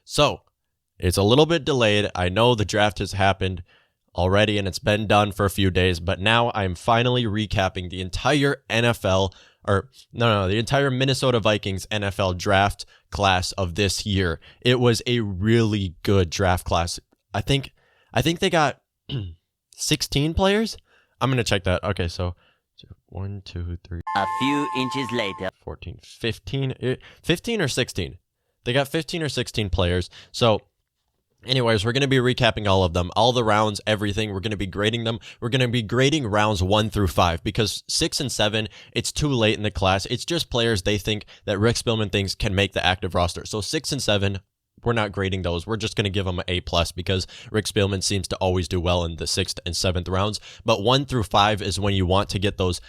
So it's a little bit delayed. I know the draft has happened already and it's been done for a few days, but now I'm finally recapping the entire the entire Minnesota Vikings NFL draft class of this year. It was a really good draft class. I think they got 16 players. I'm going to check that. Okay, so 1, 2, 3. A few inches later. 14, 15 or 16. They got 15 or 16 players. So anyways, we're going to be recapping all of them, all the rounds, everything. We're going to be grading them. We're going to be grading rounds 1 through 5 because 6 and 7, it's too late in the class. It's just players they think that Rick Spielman thinks can make the active roster. So 6 and 7, we're not grading those. We're just going to give them an A+ because Rick Spielman seems to always do well in the 6th and 7th rounds. But 1 through 5 is when you want to get those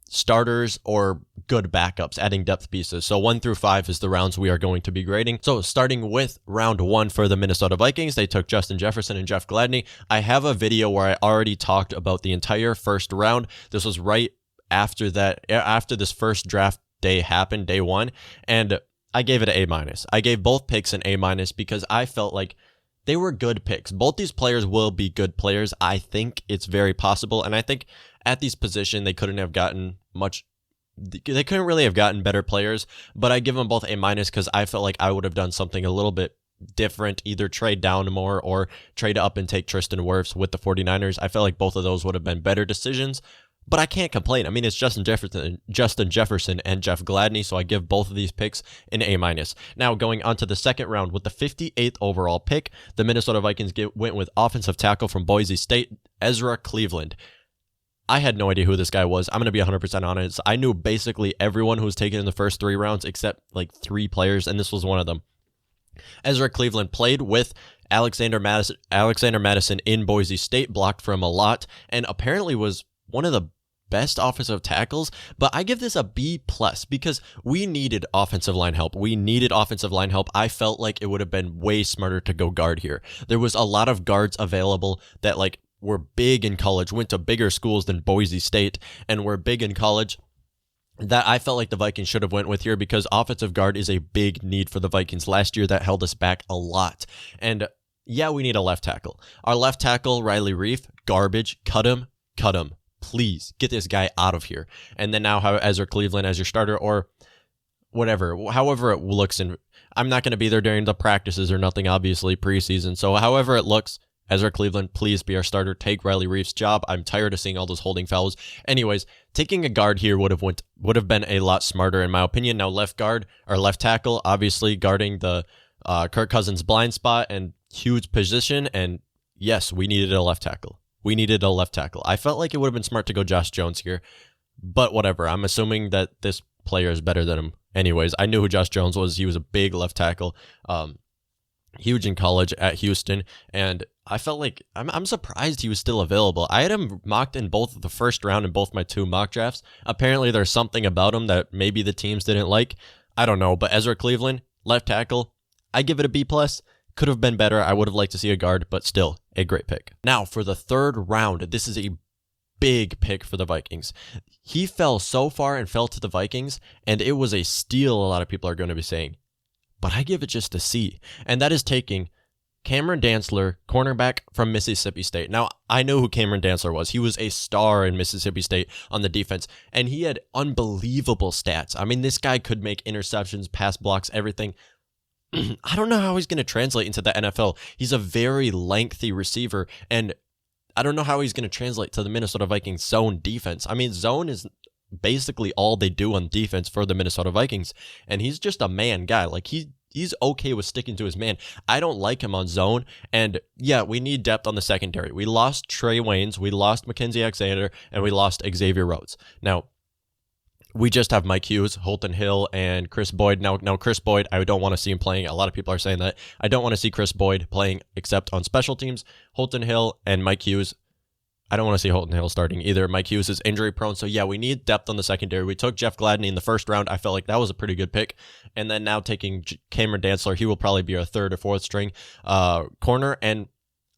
starters or good backups, adding depth pieces. So 1 through 5 is the rounds we are going to be grading. So starting with round 1 for the Minnesota Vikings, they took Justin Jefferson and Jeff Gladney. I have a video where I already talked about the entire first round. This was right after this first draft day happened, day 1, and I gave it an A-. I gave both picks an A- because I felt like they were good picks. Both these players will be good players. I think it's very possible, and I think at these positions they couldn't really have gotten better players, but I give them both A- because I felt like I would have done something a little bit different, either trade down more or trade up and take Tristan Wirfs with the 49ers. I felt like both of those would have been better decisions, but I can't complain. I mean, it's Justin Jefferson and Jeff Gladney, so I give both of these picks an A-. Now, going on to the second round with the 58th overall pick, the Minnesota Vikings went with offensive tackle from Boise State, Ezra Cleveland. I had no idea who this guy was. I'm going to be 100% honest. I knew basically everyone who was taken in the first 3 rounds except like 3 players, and this was one of them. Ezra Cleveland played with Alexander Madison in Boise State, blocked for him a lot, and apparently was one of the best offensive tackles, but I give this a B+ because we needed offensive line help. I felt like it would have been way smarter to go guard here. There was a lot of guards available that were big in college, went to bigger schools than Boise State, and were big in college that I felt like the Vikings should have went with here because offensive guard is a big need for the Vikings. Last year, that held us back a lot. And yeah, we need a left tackle. Our left tackle, Riley Reiff, garbage. Cut him. Please get this guy out of here. And then now have Ezra Cleveland as your starter or whatever, however it looks. And I'm not going to be there during the practices or nothing, obviously, preseason. So however it looks, Ezra Cleveland, please be our starter. Take Riley Reiff's job. I'm tired of seeing all those holding fouls. Anyways, taking a guard here would have been a lot smarter in my opinion. Now left guard or left tackle, obviously guarding the Kirk Cousins blind spot and huge position. And yes, we needed a left tackle. I felt like it would have been smart to go Josh Jones here, but whatever. I'm assuming that this player is better than him. Anyways, I knew who Josh Jones was. He was a big left tackle. Huge in college at Houston, and I felt like I'm surprised he was still available. I had him mocked in both the first round and both my 2 mock drafts. Apparently there's something about him that maybe the teams didn't like. I don't know, but Ezra Cleveland, left tackle, I give it a B+. Could have been better. I would have liked to see a guard, but still a great pick. Now for the 3rd round, this is a big pick for the Vikings. He fell so far and fell to the Vikings, and it was a steal, a lot of people are going to be saying. But I give it just a C, and that is taking Cameron Dantzler, cornerback from Mississippi State. Now, I know who Cameron Dantzler was. He was a star in Mississippi State on the defense, and he had unbelievable stats. I mean, this guy could make interceptions, pass blocks, everything. I don't know how he's going to translate into the NFL. He's a very lengthy receiver, and I don't know how he's going to translate to the Minnesota Vikings zone defense. I mean, zone is basically all they do on defense for the Minnesota Vikings, and he's just a man guy. Like he's okay with sticking to his man. I don't like him on zone, and yeah, we need depth on the secondary. We lost Trey Waynes, we lost Mackenzie Alexander, and we lost Xavier Rhodes. Now we just have Mike Hughes, Holton Hill, and Chris Boyd. Now Chris Boyd, I don't want to see him playing. A lot of people are saying that. I don't want to see Chris Boyd playing except on special teams. Holton Hill and Mike Hughes, I don't want to see Holton Hill starting either. Mike Hughes is injury prone. So yeah, we need depth on the secondary. We took Jeff Gladney in the first round. I felt like that was a pretty good pick. And then now taking Cameron Dantzler, he will probably be our 3rd or 4th string corner. And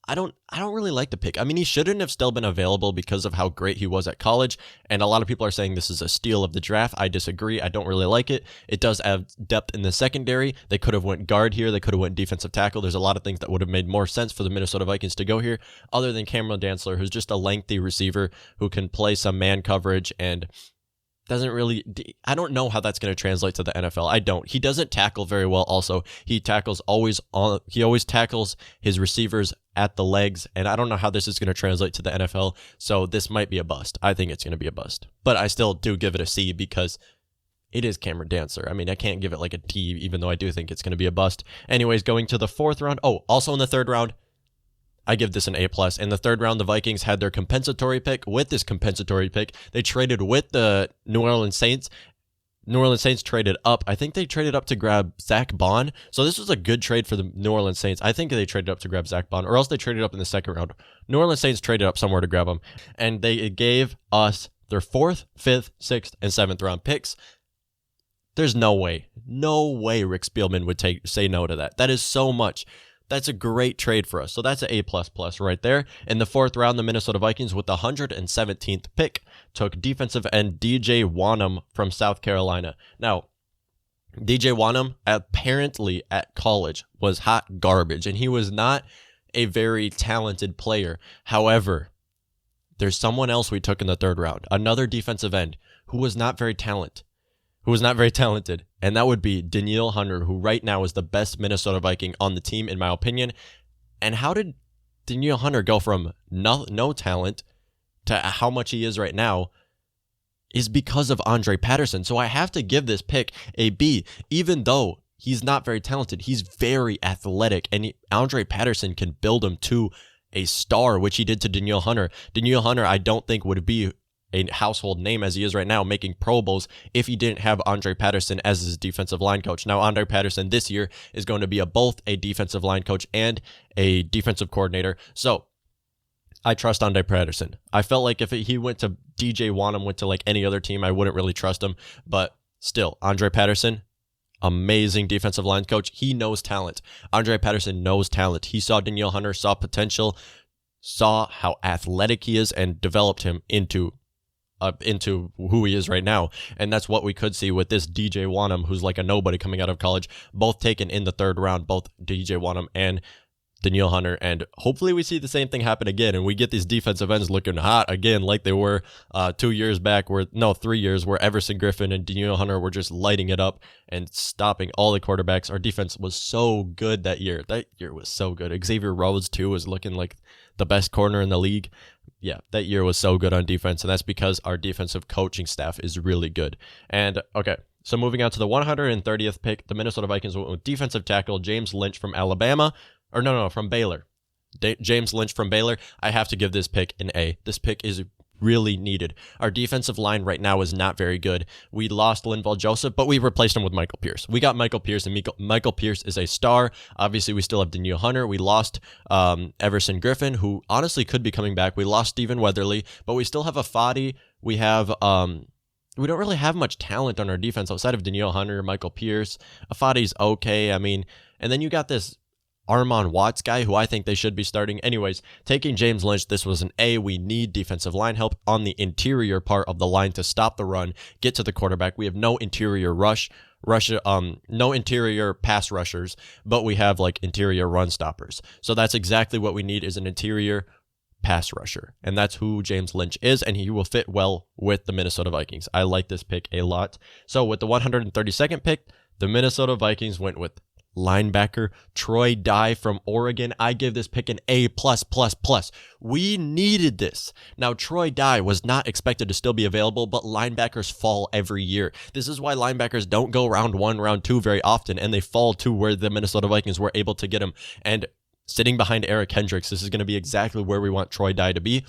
I don't really like the pick. I mean, he shouldn't have still been available because of how great he was at college. And a lot of people are saying this is a steal of the draft. I disagree. I don't really like it. It does have depth in the secondary. They could have went guard here. They could have went defensive tackle. There's a lot of things that would have made more sense for the Minnesota Vikings to go here, other than Cameron Dantzler, who's just a lengthy receiver who can play some man coverage and doesn't really, I don't know how that's going to translate to the NFL. I don't. He doesn't tackle very well also. He always tackles his receivers at the legs, and I don't know how this is going to translate to the NFL, so this might be a bust. I think it's going to be a bust. But I still do give it a C because it is Cameron Dantzler. I mean, I can't give it like a D, even though I do think it's going to be a bust. Anyways, going to the 4th round. Oh, also in the 3rd round, I give this an A+. In the 3rd round, the Vikings had their compensatory pick. With this compensatory pick, they traded with the New Orleans Saints. New Orleans Saints traded up. I think they traded up to grab Zach Bond. So this was a good trade for the New Orleans Saints. I think they traded up to grab Zach Bond, or else they traded up in the 2nd round. New Orleans Saints traded up somewhere to grab him. And they gave us their 4th, 5th, 6th, and 7th round picks. There's no way Rick Spielman would say no to that. That is so much. That's a great trade for us. So that's an A++ right there. In the 4th round, the Minnesota Vikings, with the 117th pick, took defensive end DJ Wonnum from South Carolina. Now, DJ Wonnum, apparently at college, was hot garbage, and he was not a very talented player. However, there's someone else we took in the 3rd round, another defensive end who was not very talented, and that would be Danielle Hunter, who right now is the best Minnesota Viking on the team, in my opinion. And how did Danielle Hunter go from no talent to how much he is right now is because of Andre Patterson. So I have to give this pick a B, even though he's not very talented. He's very athletic, and Andre Patterson can build him to a star, which he did to Danielle Hunter. Danielle Hunter, I don't think would be a household name as he is right now, making Pro Bowls, if he didn't have Andre Patterson as his defensive line coach. Now, Andre Patterson this year is going to be both a defensive line coach and a defensive coordinator. So I trust Andre Patterson. I felt like if he went to DJ Wonnum, went to like any other team, I wouldn't really trust him. But still, Andre Patterson, amazing defensive line coach. He knows talent. Andre Patterson knows talent. He saw Danielle Hunter, saw potential, saw how athletic he is, and developed him into who he is right now. And that's what we could see with this DJ Wonnum, who's like a nobody coming out of college, both taken in the 3rd round, both DJ Wonnum and Danielle Hunter. And hopefully we see the same thing happen again, and we get these defensive ends looking hot again like they were 3 years, where Everson Griffin and Danielle Hunter were just lighting it up and stopping all the quarterbacks. Our defense was so good that year. That year was so good. Xavier Rhodes, too, was looking like the best corner in the league. Yeah, that year was so good on defense, and that's because our defensive coaching staff is really good. And, okay, so moving on to the 130th pick, the Minnesota Vikings went with defensive tackle James Lynch from Alabama. Or no, from Baylor. James Lynch from Baylor. I have to give this pick an A. This pick is really needed. Our defensive line right now is not very good. We lost Linval Joseph, but we replaced him with Michael Pierce. We got Michael Pierce, and Michael Pierce is a star. Obviously, we still have Danielle Hunter. We lost Everson Griffin, who honestly could be coming back. We lost Stephen Weatherly, but we still have a Fadi. We have we don't really have much talent on our defense outside of Danielle Hunter, Michael Pierce. Fadi's okay. I mean, and then you got this Armon Watts guy, who I think they should be starting. Anyways, taking James Lynch, this was an A. We need defensive line help on the interior part of the line to stop the run, get to the quarterback. We have no interior no interior pass rushers, but we have like interior run stoppers. So that's exactly what we need, is an interior pass rusher. And that's who James Lynch is, and he will fit well with the Minnesota Vikings. I like this pick a lot. So with the 132nd pick, the Minnesota Vikings went with linebacker Troy Dye from Oregon. I give this pick an A+++. We needed this. Now, Troy Dye was not expected to still be available, but linebackers fall every year. This is why linebackers don't go round 1, round 2 very often, and they fall to where the Minnesota Vikings were able to get him. And sitting behind Eric Hendricks, this is going to be exactly where we want Troy Dye to be.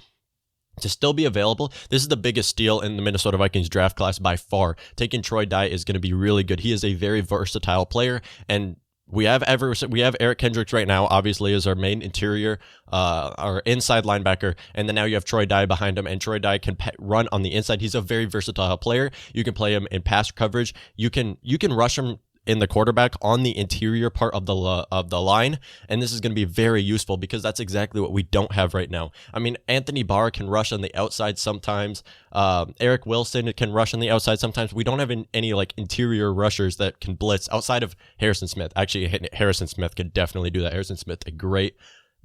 To still be available, this is the biggest steal in the Minnesota Vikings draft class by far. Taking Troy Dye is going to be really good. He is a very versatile player, and we have Eric Kendricks right now, obviously, as our main interior, our inside linebacker, and then now you have Troy Dye behind him, and Troy Dye can run on the inside. He's a very versatile player. You can play him in pass coverage. You can rush him in the quarterback on the interior part of the line, and this is going to be very useful because that's exactly what we don't have right now. I mean, Anthony Barr can rush on the outside sometimes. Eric Wilson can rush on the outside sometimes. We don't have any like interior rushers that can blitz outside of Harrison Smith. Actually, Harrison Smith could definitely do that. Harrison Smith, a great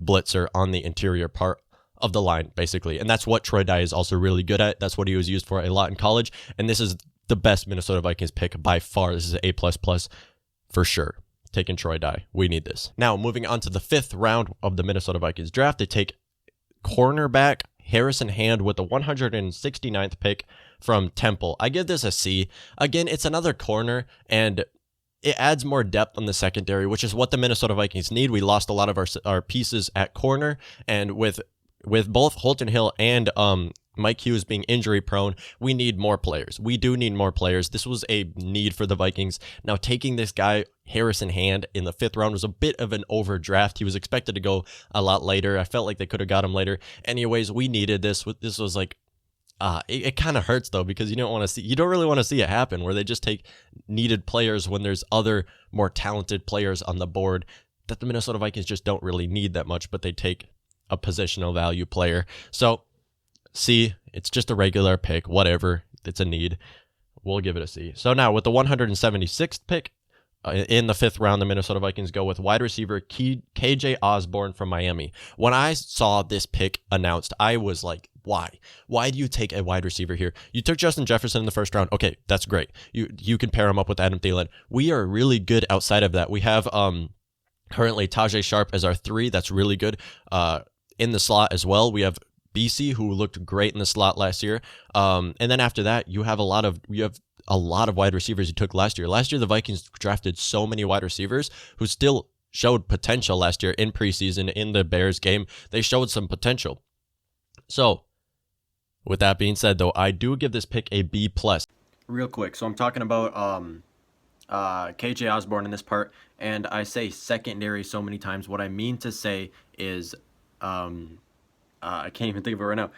blitzer on the interior part of the line, basically, and that's what Troy Dye is also really good at. That's what he was used for a lot in college, and this is the best Minnesota Vikings pick by far. This is an A++ for sure. Taking Troy Dye. We need this. Now, moving on to the 5th round of the Minnesota Vikings draft, they take cornerback Harrison Hand with the 169th pick from Temple. I give this a C. Again, it's another corner, and it adds more depth on the secondary, which is what the Minnesota Vikings need. We lost a lot of our pieces at corner, and with both Holton Hill and Mike Hughes being injury prone, we need more players. We do need more players. This was a need for the Vikings. Now, taking this guy, Harrison Hand, in the 5th round was a bit of an overdraft. He was expected to go a lot later. I felt like they could have got him later. Anyways, we needed this. This was like, it kind of hurts though, because you don't really want to see it happen where they just take needed players when there's other more talented players on the board that the Minnesota Vikings just don't really need that much, but they take a positional value player. So, C, it's just a regular pick, whatever. It's a need. We'll give it a C. So now with the 176th pick in the 5th round, the Minnesota Vikings go with wide receiver KJ Osborne from Miami. When I saw this pick announced, I was like, why? Why do you take a wide receiver here? You took Justin Jefferson in the 1st round. Okay, that's great. You can pair him up with Adam Thielen. We are really good outside of that. We have currently Tajay Sharp as our 3. That's really good. In the slot as well, we have BC, who looked great in the slot last year. And then after that, you have a lot of wide receivers you took last year. Last year, the Vikings drafted so many wide receivers who still showed potential last year in preseason, in the Bears game. They showed some potential. So, with that being said, though, I do give this pick a B+. Real quick, so I'm talking about KJ Osborne in this part, and I say secondary so many times. What I mean to say is I can't even think of it right now.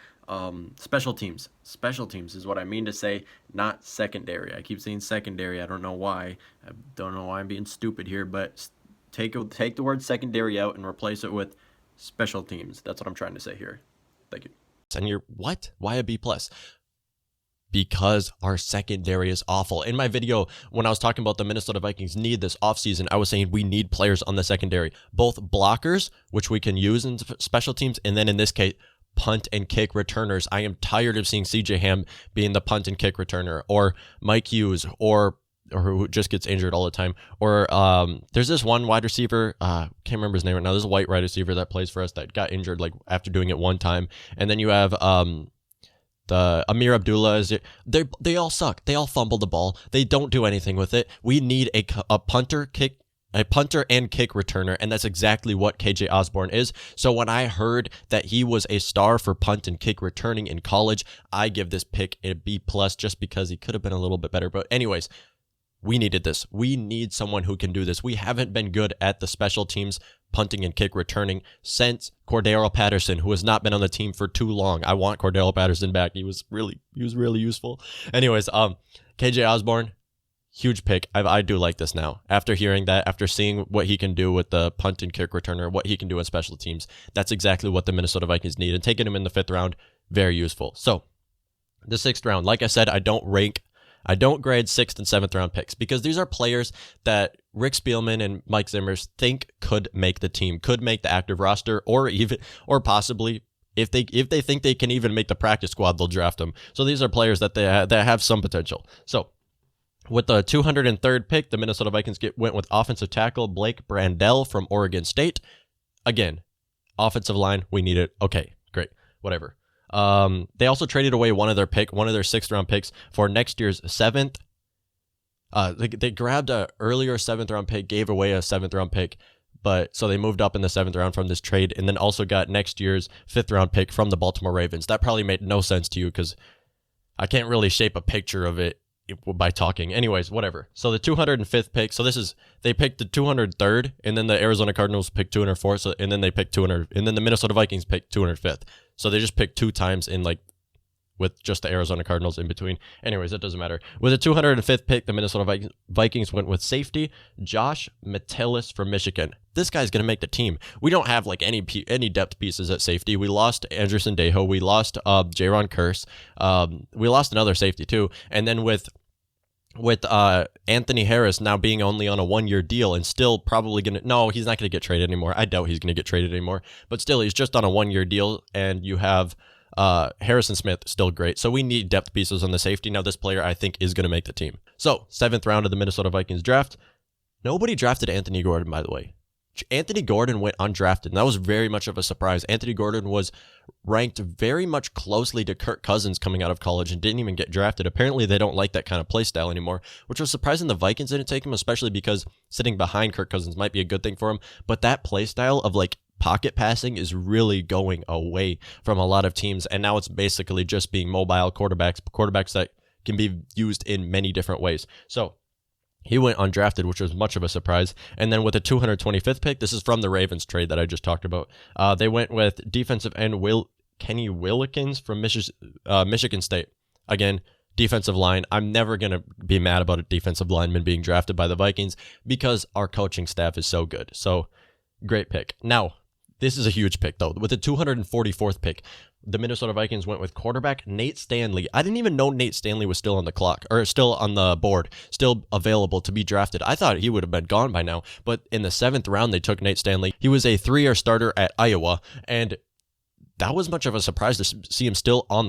Special teams. Special teams is what I mean to say, not secondary. I keep saying secondary. I don't know why. I don't know why I'm being stupid here, but take the word secondary out and replace it with special teams. That's what I'm trying to say here. Thank you. And you're, what? Why a B+? Because our secondary is awful. In my video, when I was talking about the Minnesota Vikings need this offseason, I was saying we need players on the secondary, both blockers, which we can use in special teams, and then in this case, punt and kick returners. I am tired of seeing CJ Ham being the punt and kick returner, or Mike Hughes, or who just gets injured all the time. Or there's this one wide receiver, can't remember his name right now. There's a white wide receiver that plays for us that got injured like after doing it one time. And then you have the Amir Abdullah is they all suck. They all fumble the ball. They don't do anything with it. We need a punter and kick returner, and that's exactly what KJ Osborne is. So when I heard that he was a star for punt and kick returning in college, I give this pick a B+ just because he could have been a little bit better. But anyways, we needed this. We need someone who can do this. We haven't been good at the special teams, punting and kick returning, since Cordero Patterson, who has not been on the team for too long. I want Cordero Patterson back. He was really useful. Anyways, KJ Osborne, huge pick. I do like this now. After hearing that, after seeing what he can do with the punt and kick returner, what he can do in special teams, that's exactly what the Minnesota Vikings need. And taking him in the 5th round, very useful. So, the 6th round, like I said, I don't grade 6th and 7th round picks because these are players that Rick Spielman and Mike Zimmers think could make the team, could make the active roster, or possibly if they think they can even make the practice squad, they'll draft them. So these are players that that have some potential. So with the 203rd pick, the Minnesota Vikings went with offensive tackle Blake BRANDL from Oregon State. Again, offensive line, we need it. Okay, great, whatever. They also traded away one of their 6th round picks for next year's 7th. They grabbed a earlier 7th round pick, gave away a 7th round pick, but so they moved up in the 7th round from this trade, and then also got next year's 5th round pick from the Baltimore Ravens. That probably made no sense to you because I can't really shape a picture of it by talking. Anyways, whatever. So the 205th pick. So they picked the 203rd, and then the Arizona Cardinals picked 204th. And then they picked 200, and then the Minnesota Vikings picked 205th. So they just picked 2 times in like with just the Arizona Cardinals in between. Anyways, it doesn't matter. With the 205th pick, the Minnesota Vikings went with safety Josh Metellus from Michigan. This guy's going to make the team. We don't have like any depth pieces at safety. We lost Anderson Dejo. We lost Jaron Curse. We lost another safety too. And then with Anthony Harris now being only on a 1-year deal and still probably no, he's not going to get traded anymore. I doubt he's going to get traded anymore, but still he's just on a 1-year deal, and you have Harrison Smith still great. So we need depth pieces on the safety. Now this player I think is going to make the team. So 7th round of the Minnesota Vikings draft. Nobody drafted Anthony Gordon, by the way. Anthony Gordon went undrafted, and that was very much of a surprise. Anthony Gordon was ranked very much closely to Kirk Cousins coming out of college and didn't even get drafted. Apparently, they don't like that kind of play style anymore, which was surprising the Vikings didn't take him, especially because sitting behind Kirk Cousins might be a good thing for him. But that play style of like pocket passing is really going away from a lot of teams, and now it's basically just being mobile quarterbacks that can be used in many different ways. So he went undrafted, which was much of a surprise. And then with the 225th pick, this is from the Ravens trade that I just talked about. They went with defensive end Kenny Willikins from Michigan State. Again, defensive line. I'm never going to be mad about a defensive lineman being drafted by the Vikings because our coaching staff is so good. So great pick. Now, this is a huge pick, though. With the 244th pick, the Minnesota Vikings went with quarterback Nate Stanley. I didn't even know Nate Stanley was still on the clock, or still on the board, still available to be drafted. I thought he would have been gone by now, but in the 7th round, they took Nate Stanley. He was a 3-year starter at Iowa, and that was much of a surprise to see him still on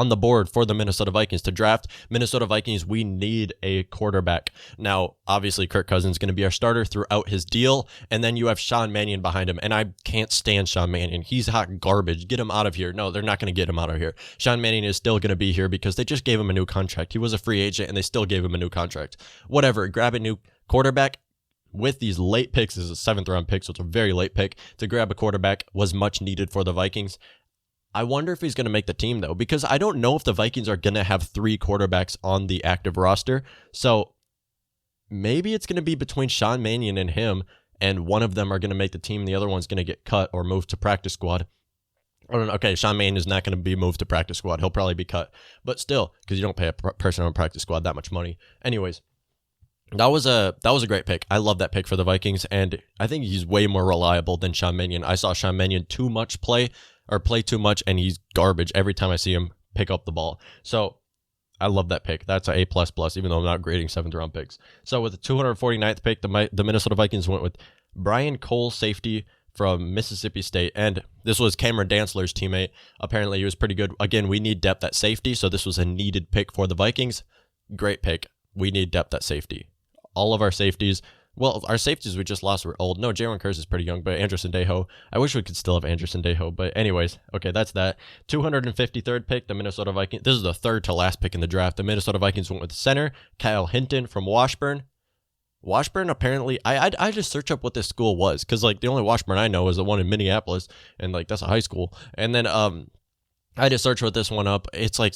the board for the Minnesota Vikings to draft. Minnesota Vikings, we need a quarterback. Now, obviously, Kirk Cousins is going to be our starter throughout his deal, and then you have Sean Mannion behind him, and I can't stand Sean Mannion. He's hot garbage. Get him out of here. No, they're not going to get him out of here. Sean Mannion is still going to be here because they just gave him a new contract. He was a free agent, and they still gave him a new contract. Whatever, grab a new quarterback. With these late picks, this is a 7th round pick, so it's a very late pick. To grab a quarterback was much needed for the Vikings. I wonder if he's going to make the team, though, because I don't know if the Vikings are going to have 3 quarterbacks on the active roster. So maybe it's going to be between Sean Mannion and him, and one of them are going to make the team, and the other one's going to get cut or moved to practice squad. Okay, Sean Mannion is not going to be moved to practice squad. He'll probably be cut. But still, because you don't pay a person on practice squad that much money. Anyways, that was a great pick. I love that pick for the Vikings, and I think he's way more reliable than Sean Mannion. I saw Sean Mannion play too much, and he's garbage every time I see him pick up the ball. So I love that pick. That's an A++, even though I'm not grading 7th round picks. So with the 249th pick, the Minnesota Vikings went with Brian Cole, safety from Mississippi State, and this was Cameron Dantzler's teammate. Apparently he was pretty good. Again, we need depth at safety, so this was a needed pick for the Vikings. Great pick. We need depth at safety. All of our safeties, well, our safeties we just lost were old. No, Jaron Curse is pretty young, but Anderson Dejo, I wish we could still have Anderson Dejo. But anyways, okay, that's that. 253rd pick, the Minnesota Vikings. This is the 3rd to last pick in the draft. The Minnesota Vikings went with center Kyle Hinton from Washburn. Washburn, apparently, I just search up what this school was, because like the only Washburn I know is the one in Minneapolis, and like that's a high school. And then I just searched what this one up. It's like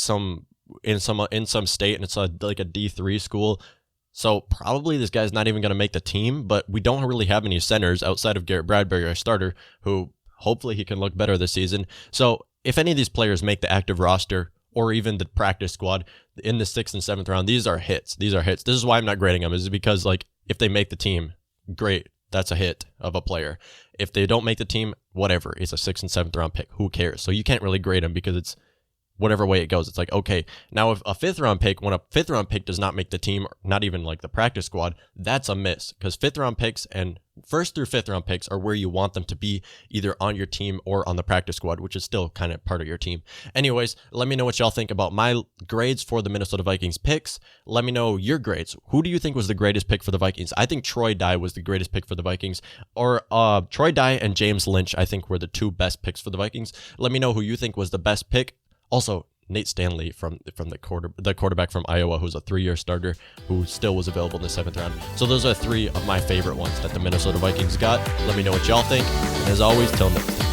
in some state, and it's like a D3 school. So probably this guy's not even going to make the team, but we don't really have any centers outside of Garrett Bradbury, our starter, who hopefully he can look better this season. So if any of these players make the active roster or even the practice squad in the 6th and 7th round, these are hits. These are hits. This is why I'm not grading them, is because like if they make the team, great. That's a hit of a player. If they don't make the team, whatever. It's a 6th and 7th round pick. Who cares? So you can't really grade them because it's whatever way it goes. It's like, okay, now if a 5th round pick, when a 5th round pick does not make the team, not even like the practice squad, that's a miss, because 5th round picks and 1st through 5th round picks are where you want them to be, either on your team or on the practice squad, which is still kind of part of your team. Anyways, let me know what y'all think about my grades for the Minnesota Vikings picks. Let me know your grades. Who do you think was the greatest pick for the Vikings? I think Troy Dye was the greatest pick for the Vikings, or Troy Dye and James Lynch, I think, were the 2 best picks for the Vikings. Let me know who you think was the best pick. Also, Nate Stanley from the quarterback from Iowa, who's a 3-year starter, who still was available in the 7th round. So those are 3 of my favorite ones that the Minnesota Vikings got. Let me know what y'all think. And as always, till next time.